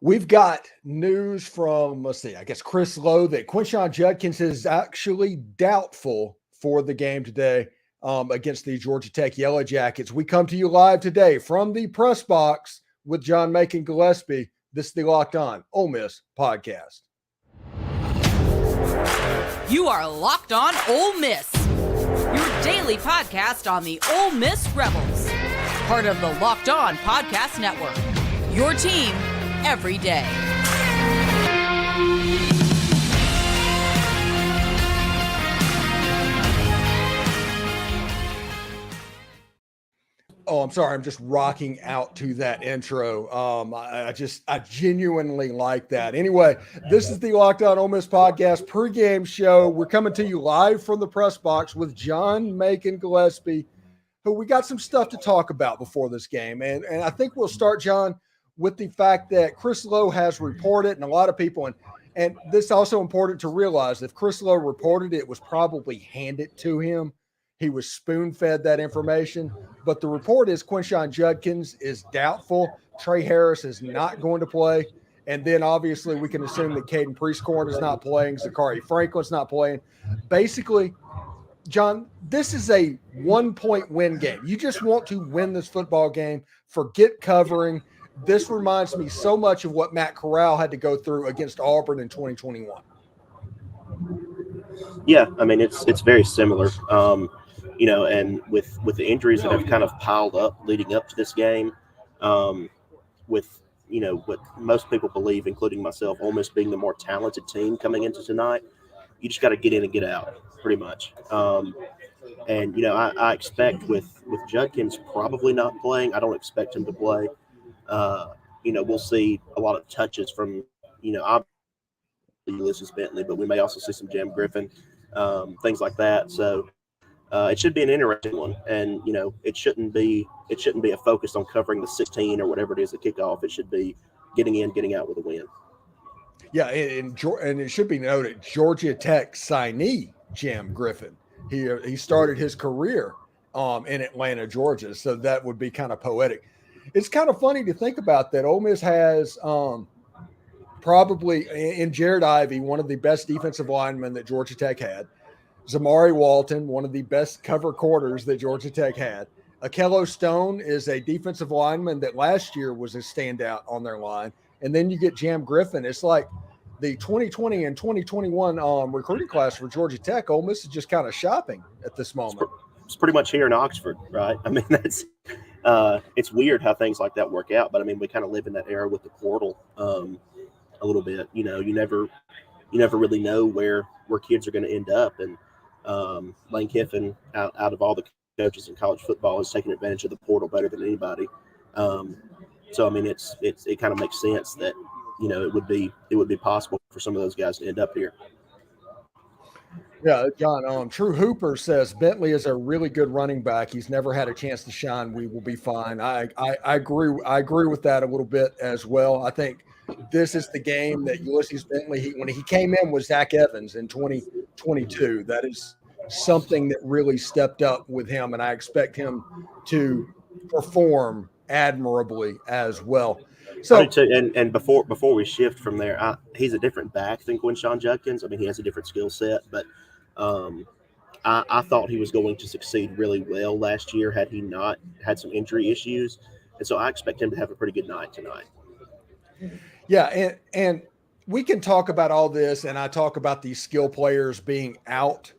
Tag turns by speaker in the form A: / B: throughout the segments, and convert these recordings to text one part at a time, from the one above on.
A: We've got news from, let's see, I guess Chris Lowe that Quinshon Judkins is actually doubtful for the game today against the Georgia Tech Yellow Jackets. We come to you live today from the press box with John Macon Gillespie. This is the Locked On Ole Miss podcast.
B: You are Locked On Ole Miss, your daily podcast on the Ole Miss Rebels, part of the Locked On Podcast Network, your team every day.
A: Oh, I'm sorry. I'm just rocking out to that intro. I genuinely like that. Anyway, this is the Locked On Ole Miss podcast pregame show. We're coming to you live from the press box with John Macon Gillespie, who we got some stuff to talk about before this game. And I think we'll start, John, with the fact that Chris Lowe has reported, and a lot of people, and this is also important to realize, if Chris Lowe reported it was probably handed to him. He was spoon-fed that information. But the report is Quinshon Judkins is doubtful. Trey Harris is not going to play. And then obviously we can assume that Caden Prieskorn is not playing. Zachary Franklin's not playing. Basically, John, this is a one-point win game. You just want to win this football game. Forget covering. This reminds me so much of what Matt Corral had to go through against Auburn in 2021.
C: Yeah, I mean, it's very similar. And with the injuries that have kind of piled up leading up to this game, with, what most people believe, including myself, Ole Miss being the more talented team coming into tonight, you just got to get in and get out, pretty much. I expect with Judkins probably not playing, I don't expect him to play. We'll see a lot of touches from, obviously Ulysses Bentley, but we may also see some Jam Griffin, things like that. So it should be an interesting one, and it shouldn't be a focus on covering the 16 or whatever it is at kickoff. It should be getting in, getting out with a win.
A: Yeah, and it should be noted, Georgia Tech signee Jam Griffin. He started his career in Atlanta, Georgia, so that would be kind of poetic. It's kind of funny to think about that. Ole Miss has probably in Jared Ivey, one of the best defensive linemen that Georgia Tech had. Zamari Walton, one of the best cover quarters that Georgia Tech had. Akello Stone is a defensive lineman that last year was a standout on their line. And then you get Jam Griffin. It's like the 2020 and 2021 recruiting class for Georgia Tech. Ole Miss is just kind of shopping at this moment.
C: It's pretty much here in Oxford, right? I mean, it's weird how things like that work out. But, I mean, we kind of live in that era with the portal a little bit. You never really know where kids are going to end up. And Lane Kiffin, out of all the coaches in college football, has taken advantage of the portal better than anybody. So I mean, it kind of makes sense that it would be possible for some of those guys to end up here.
A: Yeah, John. True Hooper says Bentley is a really good running back. He's never had a chance to shine. We will be fine. I agree. I agree with that a little bit as well. I think this is the game that Ulysses Bentley, when he came in with Zach Evans in 2022, that is something that really stepped up with him, and I expect him to perform admirably as well. So,
C: and before we shift from there, he's a different back than Quinshon Judkins. I mean, he has a different skill set, but I thought he was going to succeed really well last year had he not had some injury issues, and so I expect him to have a pretty good night tonight.
A: Yeah, and we can talk about all this, and I talk about these skill players being out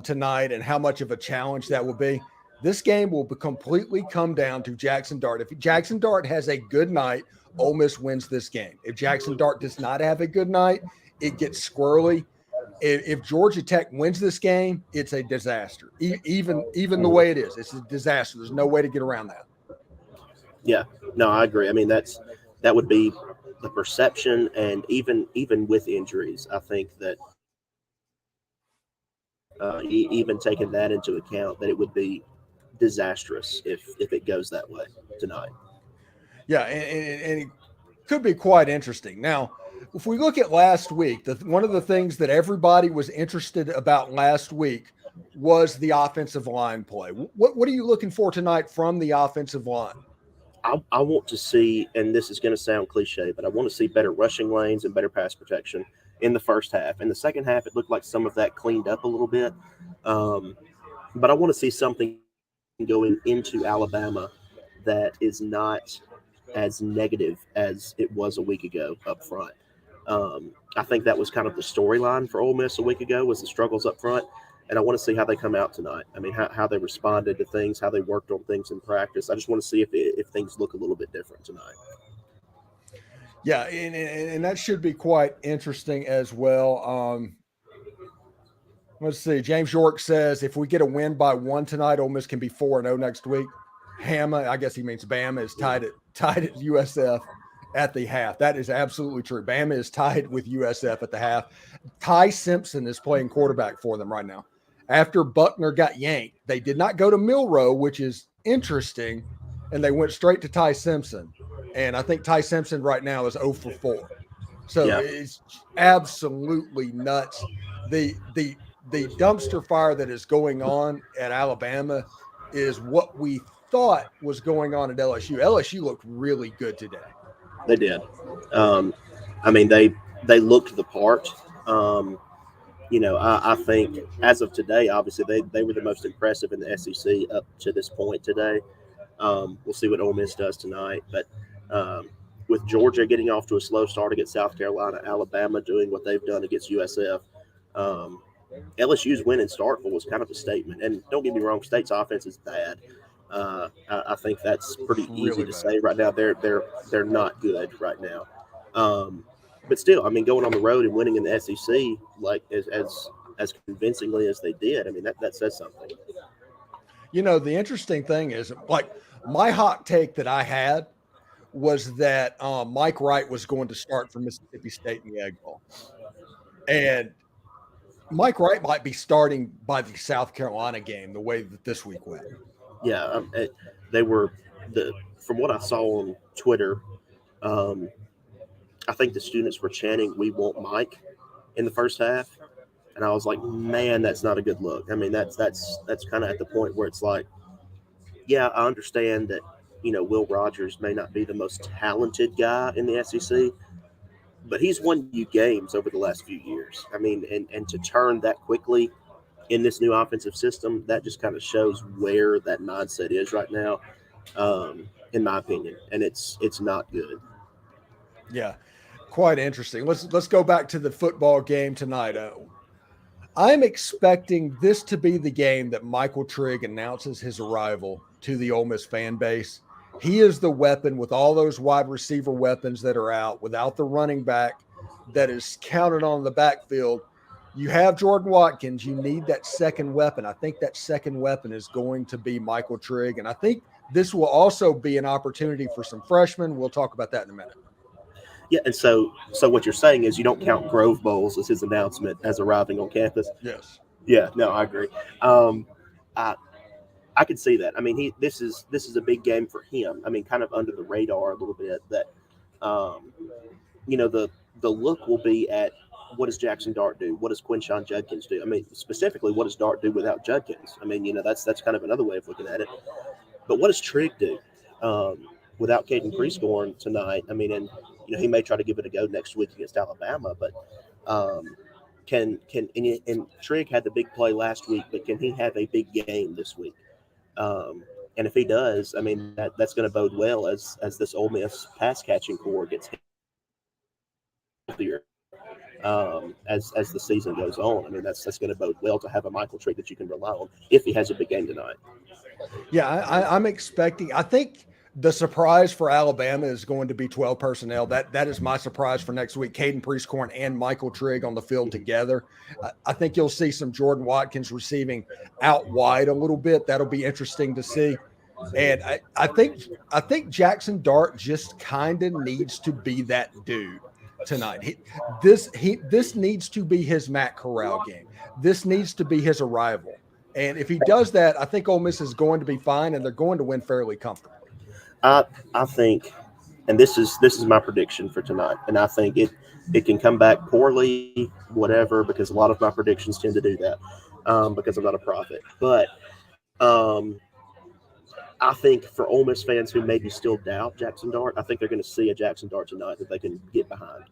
A: tonight and how much of a challenge that will be. This game will completely come down to Jackson Dart. If Jackson Dart has a good night, Ole Miss wins this game. If Jackson Dart does not have a good night, it gets squirrely. If Georgia Tech wins this game, it's a disaster. Even the way it is, it's a disaster. There's no way to get around that.
C: Yeah, no, I agree. I mean, that would be the perception, and even with injuries, I think that even taking that into account, that it would be disastrous if it goes that way tonight.
A: Yeah, and it could be quite interesting. Now, if we look at last week, one of the things that everybody was interested about last week was the offensive line play. What are you looking for tonight from the offensive line?
C: I want to see, and this is going to sound cliche, but I want to see better rushing lanes and better pass protection in the first half. In the second half, it looked like some of that cleaned up a little bit. But I want to see something going into Alabama that is not as negative as it was a week ago up front. I think that was kind of the storyline for Ole Miss a week ago, was the struggles up front. And I want to see how they come out tonight. I mean, how they responded to things, how they worked on things in practice. I just want to see if things look a little bit different tonight.
A: Yeah, and that should be quite interesting as well. Let's see. James York says, if we get a win by 1 tonight, Ole Miss can be 4-0 next week. Hama, I guess he means Bama, is tied at USF at the half. That is absolutely true. Bama is tied with USF at the half. Ty Simpson is playing quarterback for them right now. After Buckner got yanked, they did not go to Milroe, which is interesting, and they went straight to Ty Simpson. And I think Ty Simpson right now is 0 for 4. So yeah, it's absolutely nuts. The dumpster fire that is going on at Alabama is what we thought was going on at LSU. LSU looked really good today.
C: They did. I mean, they looked the part. I think as of today, obviously they were the most impressive in the SEC up to this point today. We'll see what Ole Miss does tonight, but with Georgia getting off to a slow start against South Carolina, Alabama doing what they've done against USF, LSU's win in Starkville was kind of a statement. And don't get me wrong, State's offense is bad. I think that's pretty easy to say right now. They're not good right now. But still, I mean, going on the road and winning in the SEC like as convincingly as they did, I mean, that says something.
A: You know, the interesting thing is, like, my hot take that I had was that Mike Wright was going to start for Mississippi State in the Egg Bowl. And Mike Wright might be starting by the South Carolina game the way that this week went.
C: Yeah, they were from what I saw on Twitter, I think the students were chanting, "We want Mike," in the first half, and I was like, "Man, that's not a good look." I mean, that's kind of at the point where it's like, yeah, I understand that Will Rogers may not be the most talented guy in the SEC, but he's won you games over the last few years. I mean, and to turn that quickly in this new offensive system, that just kind of shows where that mindset is right now, in my opinion, and it's not good.
A: Yeah, quite interesting. Let's go back to the football game tonight. I'm expecting this to be the game that Michael Trigg announces his arrival to the Ole Miss fan base. He is the weapon with all those wide receiver weapons that are out, without the running back that is counted on the backfield. You have Jordan Watkins. You need that second weapon. I think that second weapon is going to be Michael Trigg. And I think this will also be an opportunity for some freshmen. We'll talk about that in a minute.
C: Yeah, and so what you're saying is you don't count Grove Bowls as his announcement as arriving on campus?
A: Yes.
C: Yeah, no, I agree. I could see that. I mean, this is a big game for him. I mean, kind of under the radar a little bit. That the look will be at, what does Jackson Dart do? What does Quinshon Judkins do? I mean, specifically, what does Dart do without Judkins? I mean, that's kind of another way of looking at it. But what does Trigg do without Caden Prieskorn tonight? I mean, and he may try to give it a go next week against Alabama, but can Trigg had the big play last week, but can he have a big game this week? And if he does, I mean, that's going to bode well as this Ole Miss pass catching core gets healthier as the season goes on. I mean, that's going to bode well to have a Michael Trigg that you can rely on if he has a big game tonight.
A: Yeah, I'm expecting. I think the surprise for Alabama is going to be 12 personnel. That is my surprise for next week. Caden Prieskorn and Michael Trigg on the field together. I think you'll see some Jordan Watkins receiving out wide a little bit. That'll be interesting to see. And I think Jackson Dart just kind of needs to be that dude tonight. This needs to be his Matt Corral game. This needs to be his arrival. And if he does that, I think Ole Miss is going to be fine, and they're going to win fairly comfortably.
C: I think, and this is my prediction for tonight, and I think it can come back poorly, whatever, because a lot of my predictions tend to do that, because I'm not a prophet. But I think for Ole Miss fans who maybe still doubt Jackson Dart, I think they're going to see a Jackson Dart tonight that they can get behind.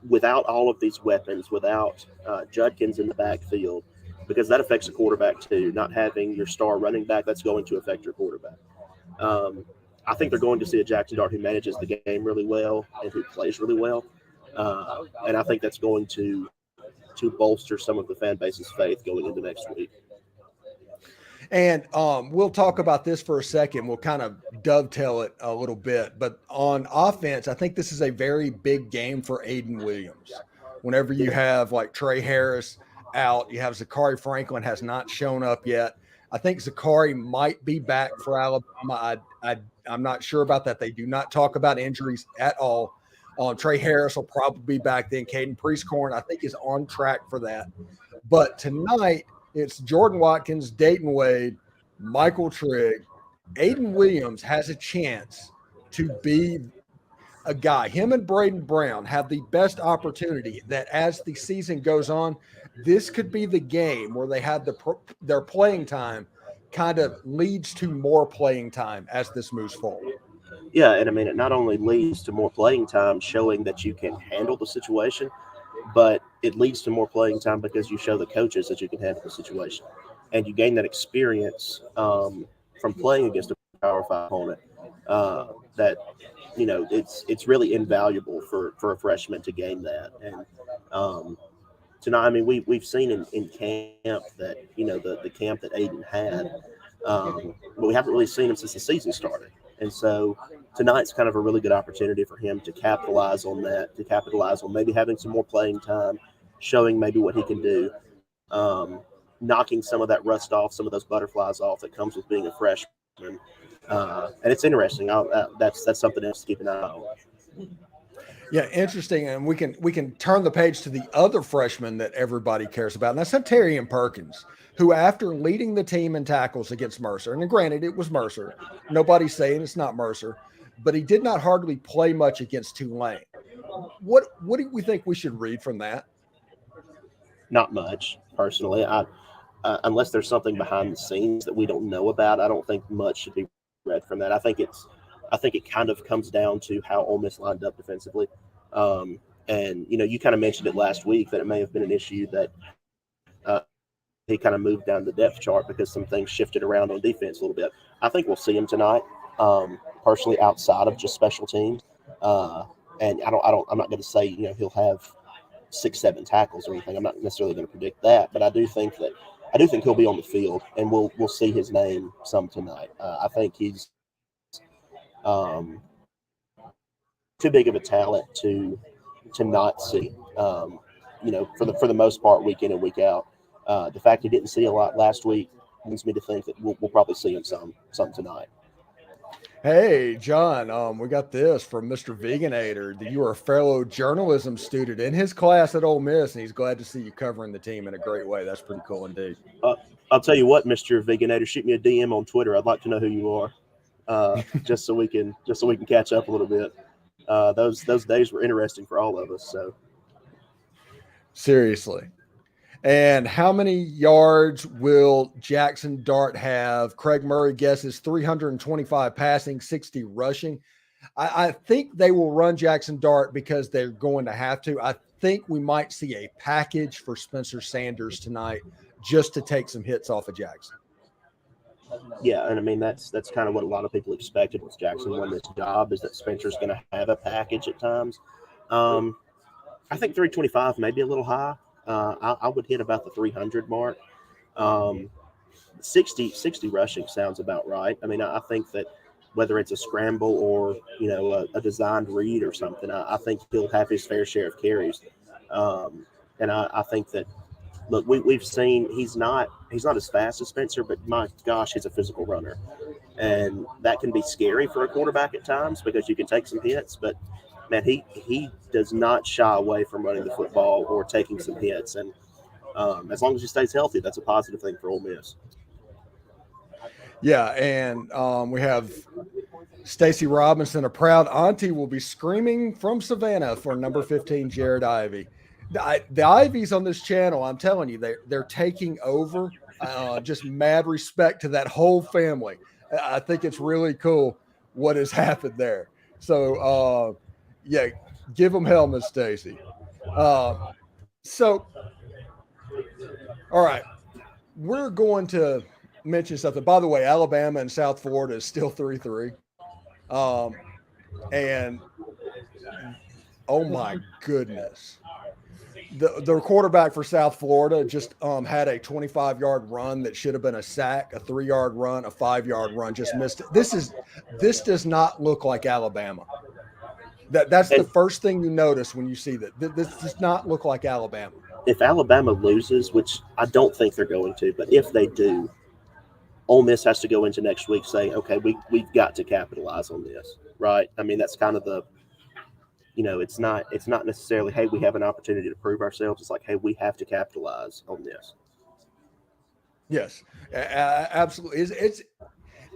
C: Without all of these weapons, without Judkins in the backfield, because that affects the quarterback too. Not having your star running back, that's going to affect your quarterback. I think they're going to see a Jackson Dart who manages the game really well and who plays really well. And I think that's going to bolster some of the fan base's faith going into next week.
A: And we'll talk about this for a second. We'll kind of dovetail it a little bit. But on offense, I think this is a very big game for Aiden Williams. Whenever you have like Trey Harris out, you have Zachary Franklin has not shown up yet. I think Zachary might be back for Alabama. I'm not sure about that. They do not talk about injuries at all. Trey Harris will probably be back then. Caden Priestcorn, I think, is on track for that. But tonight, it's Jordan Watkins, Dayton Wade, Michael Trigg. Aiden Williams has a chance to be a guy. Him and Braden Brown have the best opportunity that as the season goes on, this could be the game where they have their playing time kind of leads to more playing time as this moves forward.
C: Yeah, and I mean, it not only leads to more playing time, showing that you can handle the situation, but it leads to more playing time because you show the coaches that you can handle the situation. And you gain that experience from playing against a Power 5 opponent that, you know, it's really invaluable for a freshman to gain that. And tonight, I mean, we've seen in camp that, you know, the camp that Aiden had, but we haven't really seen him since the season started. And so tonight's kind of a really good opportunity for him to capitalize on that, to capitalize on maybe having some more playing time, showing maybe what he can do, knocking some of that rust off, some of those butterflies off that comes with being a freshman. And it's interesting. That's something else to keep an eye on.
A: Yeah, interesting. And we can turn the page to the other freshman that everybody cares about, and that's Hunterian Perkins, who after leading the team in tackles against Mercer, and granted it was Mercer, nobody's saying it's not Mercer, but he did not hardly play much against Tulane. What do we think we should read from that?
C: Not much, personally. Unless there's something behind the scenes that we don't know about, I don't think much should be read from that. I think it kind of comes down to how Ole Miss lined up defensively. And, you know, you kind of mentioned it last week that it may have been an issue that he kind of moved down the depth chart because some things shifted around on defense a little bit. I think we'll see him tonight, personally, outside of just special teams. And I'm not going to say, you know, he'll have 6-7 tackles or anything. I'm not necessarily going to predict that, but I do think he'll be on the field, and we'll see his name some tonight. I think he's too big of a talent to not see. You know, for the most part, week in and week out. The fact he didn't see a lot last week leads me to think that we'll probably see him some tonight.
A: Hey, John, we got this from Mr. Veganator. You are a fellow journalism student in his class at Ole Miss, and he's glad to see you covering the team in a great way. That's pretty cool indeed.
C: I'll tell you what, Mr. Veganator, shoot me a DM on Twitter. I'd like to know who you are, just so we can catch up a little bit. Those days were interesting for all of us. So
A: seriously. And how many yards will Jackson Dart have? Craig Murray guesses 325 passing, 60 rushing. I think they will run Jackson Dart because they're going to have to. I think we might see a package for Spencer Sanders tonight just to take some hits off of Jackson.
C: Yeah, and I mean, that's kind of what a lot of people expected with Jackson won this job, is that Spencer's going to have a package at times. I think 325 may be a little high. I would hit about the 300 mark. 60 rushing sounds about right. I mean, I think that whether it's a scramble or, you know, a designed read or something, I think he'll have his fair share of carries. And I think that, look, we've seen he's not as fast as Spencer, but my gosh, he's a physical runner. And that can be scary for a quarterback at times because you can take some hits, but man, he does not shy away from running the football or taking some hits. And as long as he stays healthy, that's a positive thing for Ole Miss.
A: Yeah, and we have Stacy Robinson, a proud auntie, will be screaming from Savannah for number 15, Jared Ivey. The Ivies on this channel, I'm telling you, they're taking over Just mad respect to that whole family. I think it's really cool what has happened there. So, yeah, give them hell, Miss Stacy. So, all right, we're going to mention something. By the way, Alabama and South Florida is still 3-3. And oh my goodness. The quarterback for South Florida just had a 25-yard run that should have been a sack, a 3-yard run, a 5-yard run, just missed it. This does not look like Alabama. That's the first thing you notice when you see that. This does not look like Alabama.
C: If Alabama loses, which I don't think they're going to, but if they do, Ole Miss has to go into next week saying, okay, we've got to capitalize on this, right? I mean, that's kind of the, it's not necessarily, hey, we have an opportunity to prove ourselves. It's like, hey, we have to capitalize on this.
A: Yes, absolutely.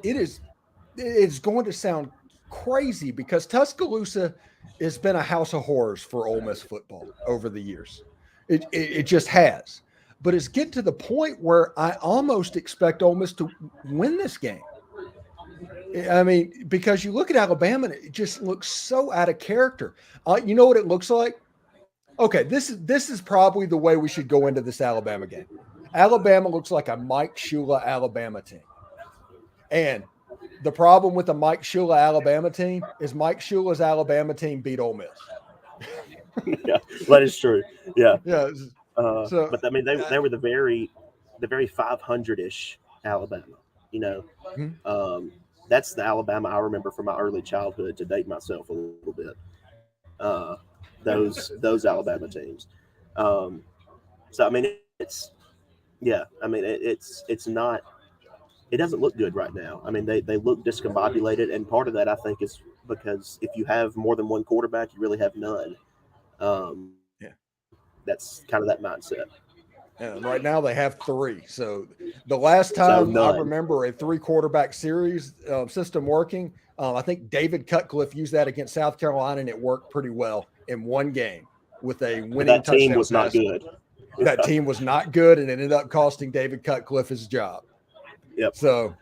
A: It's going to sound crazy because Tuscaloosa has been a house of horrors for Ole Miss football over the years. It just has. But it's getting to the point where I almost expect Ole Miss to win this game. I mean, because you look at Alabama, and it just looks so out of character. You know what it looks like? Okay, this is probably the way we should go into this Alabama game. Alabama looks like a Mike Shula Alabama team. And the problem with the Mike Shula Alabama team is Mike Shula's Alabama team beat Ole Miss.
C: Yeah, that is true. Yeah.
A: Yeah.
C: But I mean, they were the very 500-ish Alabama. That's the Alabama I remember from my early childhood. To date myself a little bit, those Alabama teams. So I mean, it's not. It doesn't look good right now. I mean, they look discombobulated, and part of that I think is because if you have more than one quarterback, you really have none. That's kind of that mindset.
A: And right now they have 3. So the last time I remember a 3-quarterback series system working, I think David Cutcliffe used that against South Carolina, and it worked pretty well in one game with a winning touchdown.
C: That team was not good.
A: That team was not good, and it ended up costing David Cutcliffe his job.
C: Yep.
A: So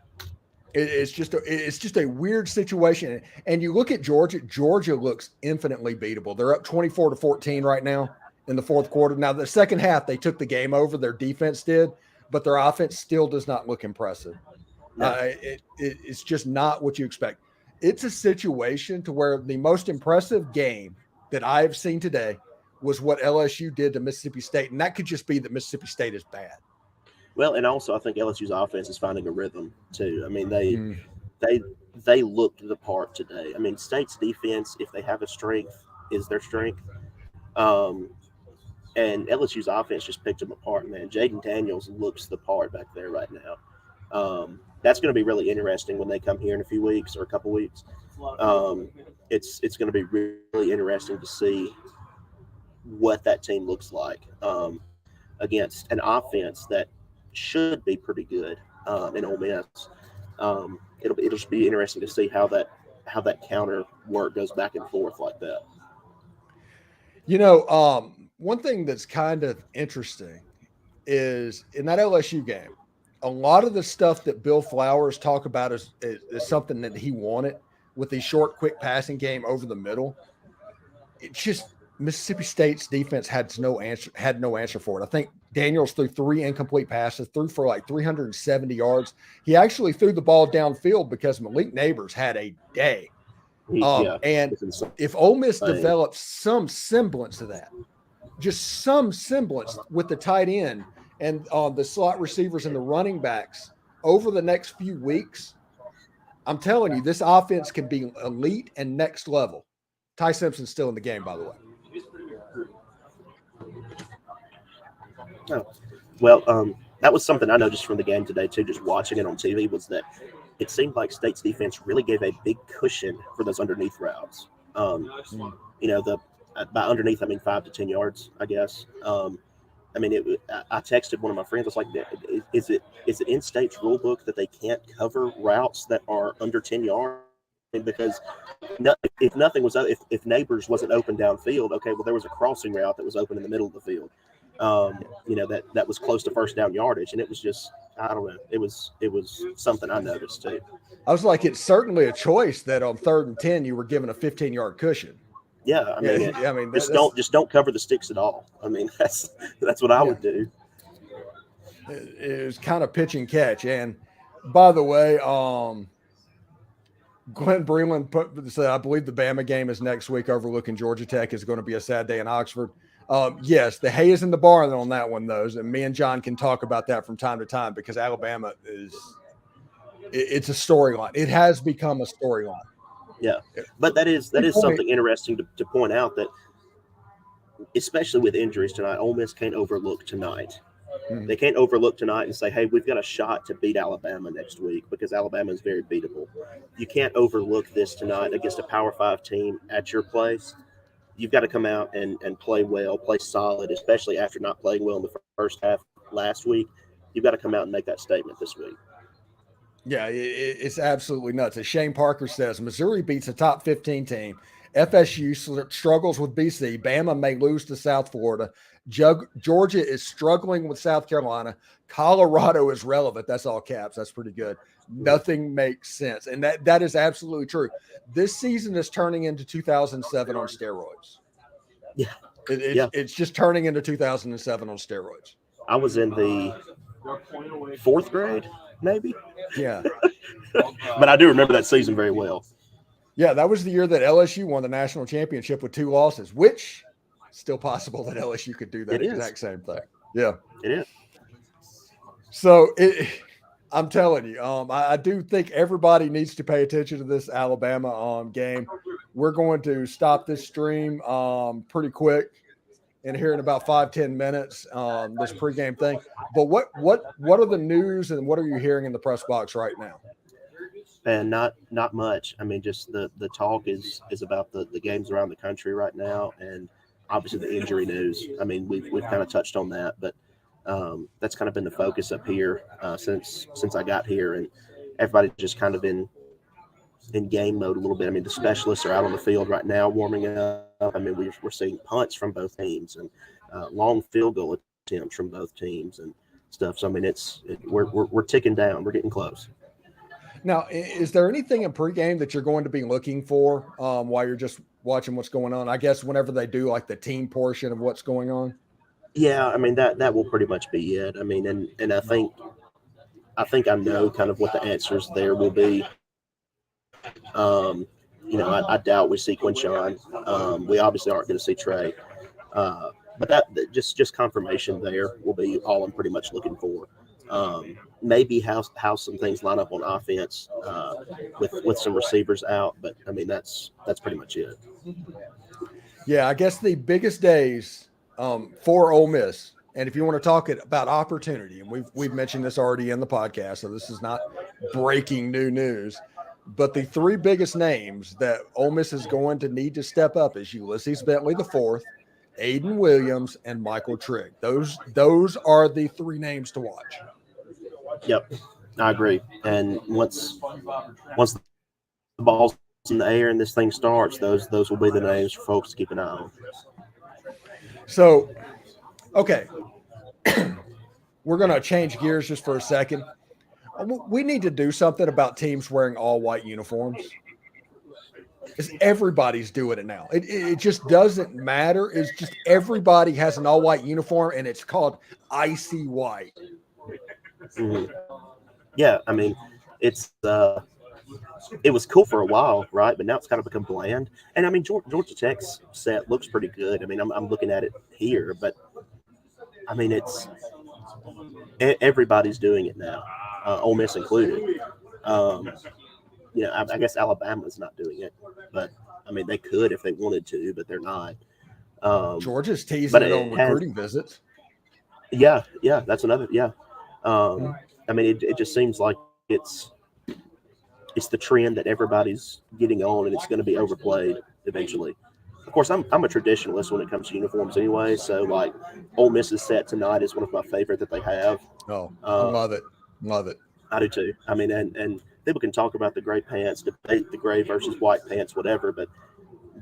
A: it's just a weird situation. And you look at Georgia. Georgia looks infinitely beatable. They're up 24-14 right now in the fourth quarter. Now, the second half, they took the game over. Their defense did, but their offense still does not look impressive. No. It's just not what you expect. It's a situation to where the most impressive game that I've seen today was what LSU did to Mississippi State, and that could just be that Mississippi State is bad.
C: Well, and also I think LSU's offense is finding a rhythm too. I mean, they looked the part today. I mean, State's defense, if they have a strength, is their strength. And LSU's offense just picked them apart, man. Jaden Daniels looks the part back there right now. That's going to be really interesting when they come here in a few weeks or a couple weeks. It's going to be really interesting to see what that team looks like against an offense that should be pretty good in Ole Miss. It'll just be interesting to see how that counter work goes back and forth like that.
A: One thing that's kind of interesting is in that LSU game, a lot of the stuff that Bill Flowers talk about is something that he wanted with the short, quick passing game over the middle. It just Mississippi State's defense had no answer for it. I think Daniels threw 3 incomplete passes, threw for like 370 yards. He actually threw the ball downfield because Malik Neighbors had a day. And if Ole Miss develops some semblance of that, just some semblance with the tight end and the slot receivers and the running backs over the next few weeks, I'm telling you, this offense can be elite and next level. Ty Simpson's still in the game, by the way.
C: Oh, well, that was something I noticed from the game today, too, just watching it on TV, was that it seemed like State's defense really gave a big cushion for those underneath routes. By underneath, I mean 5 to 10 yards, I guess. I texted one of my friends. I was like, is it in State's rule book that they can't cover routes that are under 10 yards? Because if nothing was, if Neighbors wasn't open downfield, okay, well, there was a crossing route that was open in the middle of the field. That was close to first down yardage. And it was just, I don't know. It was something I noticed too.
A: I was like, it's certainly a choice that on 3rd and 10 you were given a 15-yard cushion.
C: Yeah, I mean, just don't cover the sticks at all. I mean, that's what I would do.
A: It was kind of pitch and catch. And by the way, Glenn Breland said, I believe the Bama game is next week overlooking Georgia Tech. Is going to be a sad day in Oxford. Yes, the hay is in the barn on that one, though. And me and John can talk about that from time to time because Alabama it's a storyline. It has become a storyline.
C: Yeah, but that is something interesting to point out, that especially with injuries tonight, Ole Miss can't overlook tonight. Mm-hmm. They can't overlook tonight and say, hey, we've got a shot to beat Alabama next week, because Alabama is very beatable. You can't overlook this tonight against a Power 5 team at your place. You've got to come out and play well, play solid, especially after not playing well in the first half last week. You've got to come out and make that statement this week.
A: Yeah, it's absolutely nuts. As Shane Parker says, Missouri beats a top 15 team. FSU struggles with BC. Bama may lose to South Florida. Georgia is struggling with South Carolina. Colorado is relevant. That's all caps. That's pretty good. Nothing makes sense. And that is absolutely true. This season is turning into 2007 on steroids.
C: Yeah.
A: It's just turning into 2007 on steroids.
C: I was in the 4th grade, maybe.
A: Yeah.
C: But I do remember that season very well.
A: Yeah, that was the year that LSU won the national championship with 2 losses, which still possible that LSU could do that exact same thing. Yeah.
C: It is.
A: So I'm telling you, I do think everybody needs to pay attention to this Alabama game. We're going to stop this stream pretty quick in here in about 5-10 minutes, this pregame thing. But what are the news and what are you hearing in the press box right now?
C: And not much. I mean, just the talk is about the games around the country right now, and obviously the injury news. I mean, we've kind of touched on that, but that's kind of been the focus up here since I got here, and everybody's just kind of in game mode a little bit. I mean, the specialists are out on the field right now warming up. I mean, we're seeing punts from both teams and long field goal attempts from both teams and stuff. So I mean, we're ticking down. We're getting close.
A: Now, is there anything in pregame that you're going to be looking for while you're just watching what's going on? I guess whenever they do like the team portion of what's going on.
C: Yeah, I mean that will pretty much be it. I mean, and I think I know kind of what the answers there will be. I doubt we see Quinshon. We obviously aren't going to see Trey. But that just confirmation there will be all I'm pretty much looking for. Maybe how some things line up on offense with some receivers out, but I mean that's pretty much it.
A: Yeah, I guess the biggest days for Ole Miss, and if you want to talk about opportunity, and we've mentioned this already in the podcast, so this is not breaking new news, but the 3 biggest names that Ole Miss is going to need to step up is Ulysses Bentley IV, Aiden Williams, and Michael Trigg. Those are the 3 names to watch.
C: Yep, I agree. And once the ball's in the air and this thing starts, those will be the names for folks to keep an eye on.
A: So, okay, we're going to change gears just for a second. We need to do something about teams wearing all white uniforms. Because everybody's doing it now. It just doesn't matter. It's just everybody has an all white uniform, and it's called icy white.
C: Mm-hmm. Yeah, I mean, it was cool for a while, right? But now it's kind of become bland. And I mean, Georgia Tech's set looks pretty good. I mean, I'm looking at it here, but I mean, everybody's doing it now, Ole Miss included. I guess Alabama's not doing it, but I mean, they could if they wanted to, but they're not.
A: Georgia's teasing it on recruiting visits.
C: Yeah, that's another. Yeah, I mean, it just seems like it's the trend that everybody's getting on, and it's going to be overplayed eventually. Of course, I'm a traditionalist when it comes to uniforms anyway, so like Ole Miss's set tonight is one of my favorite that they have.
A: Oh, love it.
C: I do too. I mean, and people can talk about the gray pants, debate the gray versus white pants, whatever, but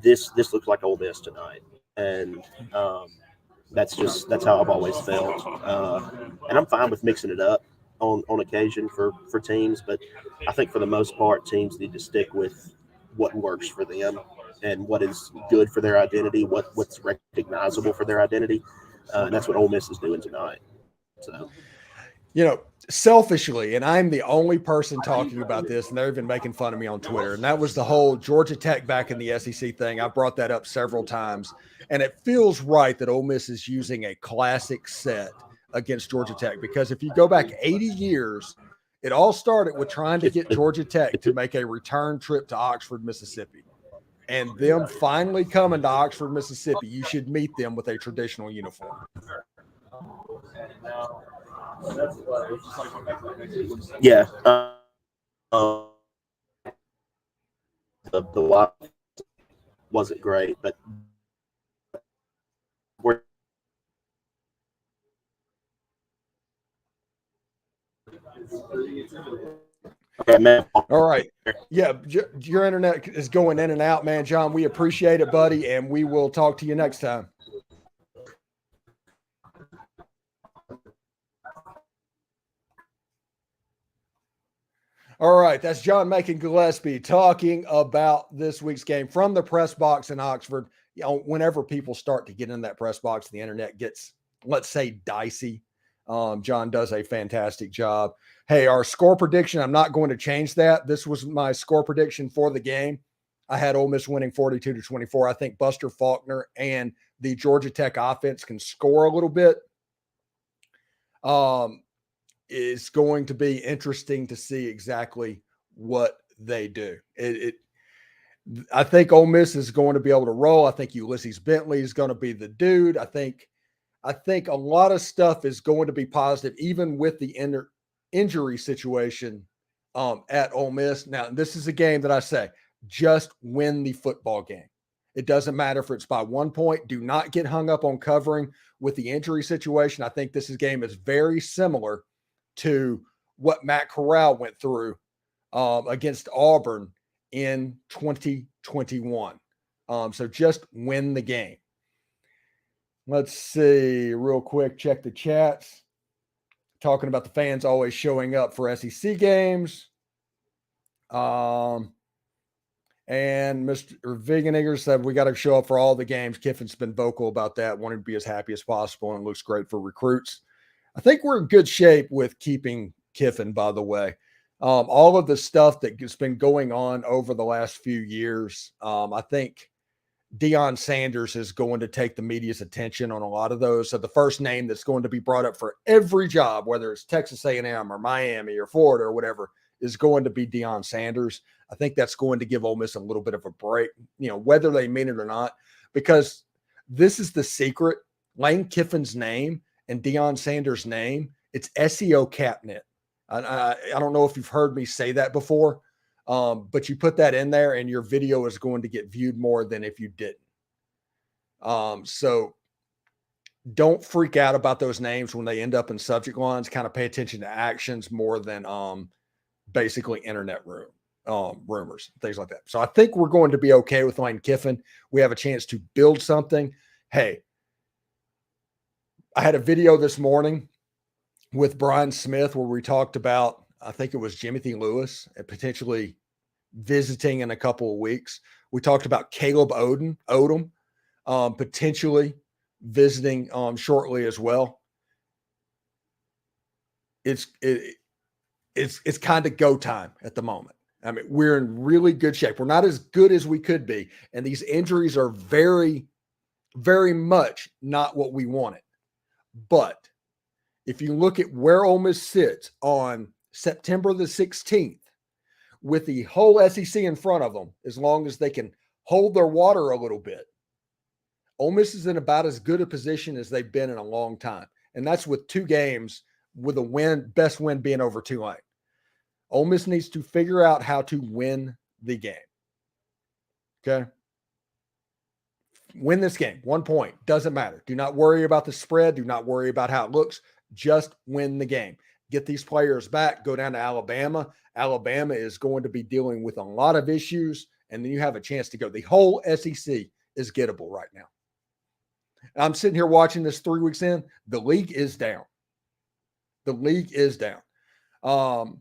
C: this looks like Ole Miss tonight, and that's how I've always felt. And I'm fine with mixing it up. on occasion for teams, but I think for the most part, teams need to stick with what works for them and what is good for their identity, what's recognizable for their identity, and that's what Ole Miss is doing tonight. So,
A: selfishly, and I'm the only person talking about this, and they're even making fun of me on Twitter, and that was the whole Georgia Tech back in the SEC thing. I brought that up several times, and it feels right that Ole Miss is using a classic set against Georgia Tech, because if you go back 80 years, it all started with trying to get Georgia Tech to make a return trip to Oxford, Mississippi. And them finally coming to Oxford, Mississippi, you should meet them with a traditional uniform.
C: Yeah. The Wi wasn't great, but we're okay, man.
A: All right. Yeah, your internet is going in and out, man. John, we appreciate it, buddy, and we will talk to you next time. All right, that's John Macon Gillespie talking about this week's game from the press box in Oxford. Whenever people start to get in that press box, the internet gets, let's say, dicey. John does a fantastic job. Hey, our score prediction, I'm not going to change that. This was my score prediction for the game. I had Ole Miss winning 42-24. I think Buster Faulkner and the Georgia Tech offense can score a little bit. It's going to be interesting to see exactly what they do. I think Ole Miss is going to be able to roll. I think Ulysses Bentley is going to be the dude. I think a lot of stuff is going to be positive, even with the injury situation at Ole Miss. Now, this is a game that I say, just win the football game. It doesn't matter if it's by 1 point. Do not get hung up on covering with the injury situation. I think this game is very similar to what Matt Corral went through against Auburn in 2021. So just win the game. Let's see real quick, check the chats. Talking about the fans always showing up for SEC games. And Mr. Viganiger said, we got to show up for all the games. Kiffin's been vocal about that, wanting to be as happy as possible, and looks great for recruits. I think we're in good shape with keeping Kiffin, by the way. All of the stuff that's been going on over the last few years, I think Deion Sanders is going to take the media's attention on a lot of those. So the first name that's going to be brought up for every job, whether it's Texas A&M or Miami or Florida or whatever, is going to be Deion Sanders. I think that's going to give Ole Miss a little bit of a break, whether they mean it or not, because this is the secret. Lane Kiffin's name and Deion Sanders' name, it's SEO catnip. I don't know if you've heard me say that before, but you put that in there and your video is going to get viewed more than if you didn't. So don't freak out about those names when they end up in subject lines. Kind of pay attention to actions more than basically internet rumors, things like that. So I think we're going to be okay with Lane Kiffin. We have a chance to build something. Hey, I had a video this morning with Brian Smith where we talked about, I think it was Jimothy Lewis potentially visiting in a couple of weeks. We talked about Caleb Odom potentially visiting shortly as well. It's kind of go time at the moment. I mean, we're in really good shape. We're not as good as we could be, and these injuries are very, very much not what we wanted. But if you look at where Ole Miss sits on September the 16th, with the whole SEC in front of them, as long as they can hold their water a little bit, Ole Miss is in about as good a position as they've been in a long time. And that's with 2 games, with a win, best win being over Tulane. Ole Miss needs to figure out how to win the game. Okay? Win this game. 1 point. Doesn't matter. Do not worry about the spread. Do not worry about how it looks. Just win the game. Get these players back. Go down to Alabama. Alabama is going to be dealing with a lot of issues, and then you have a chance to go. The whole SEC is gettable right now. I'm sitting here watching this 3 weeks in. The league is down. The league is down. Caden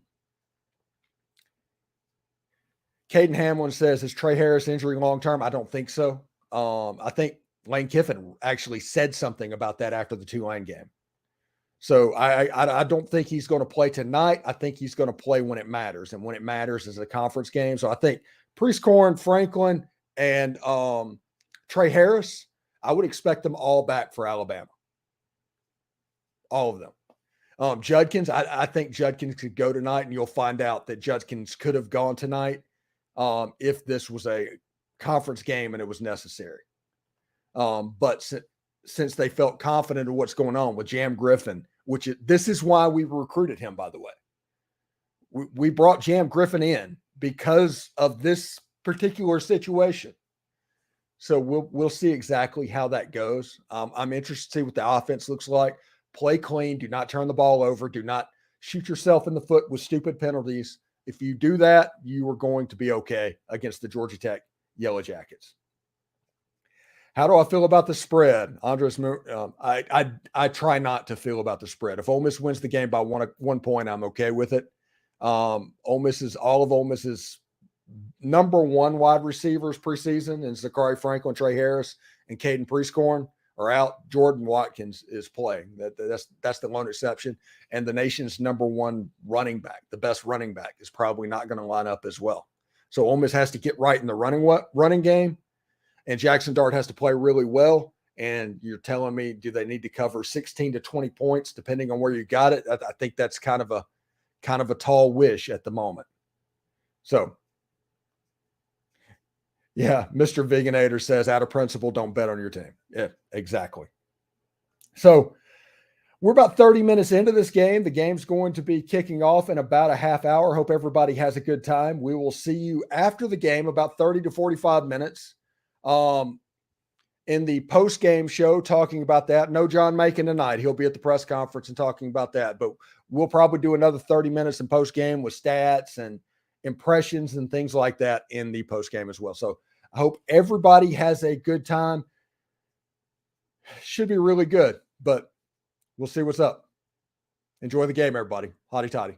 A: Hamlin says, is Trey Harris injury long-term? I don't think so. I think Lane Kiffin actually said something about that after the Tulane game. So I don't think he's going to play tonight. I think he's going to play when it matters. And when it matters is a conference game. So I think Prieskorn, Franklin, and Trey Harris, I would expect them all back for Alabama. All of them. Judkins, I think Judkins could go tonight, and you'll find out that Judkins could have gone tonight if this was a conference game and it was necessary. But since they felt confident of what's going on with Jam Griffin, this is why we recruited him, by the way. We brought Jam Griffin in because of this particular situation. So we'll see exactly how that goes. I'm interested to see what the offense looks like. Play clean. Do not turn the ball over. Do not shoot yourself in the foot with stupid penalties. If you do that, you are going to be okay against the Georgia Tech Yellow Jackets. How do I feel about the spread? Andres, I try not to feel about the spread. If Ole Miss wins the game by 1 point, I'm okay with it. All of Ole Miss's number one wide receivers preseason, and Zachary Franklin, Trey Harris, and Caden Prieskorn are out. Jordan Watkins is playing. That's the lone exception. And the nation's number one running back, the best running back, is probably not going to line up as well. So Ole Miss has to get right in the running game. And Jackson Dart has to play really well. And you're telling me, do they need to cover 16 to 20 points, depending on where you got it? I think that's kind of a tall wish at the moment. So, yeah, Mr. Vegator says, out of principle, don't bet on your team. Yeah, exactly. So we're about 30 minutes into this game. The game's going to be kicking off in about a half hour. Hope everybody has a good time. We will see you after the game, about 30 to 45 minutes. In the post-game show, talking about that. No John Macon tonight. He'll be at the press conference and talking about that. But we'll probably do another 30 minutes in post-game with stats and impressions and things like that in the post-game as well. So I hope everybody has a good time. Should be really good, but we'll see what's up. Enjoy the game, everybody. Hotty toddy.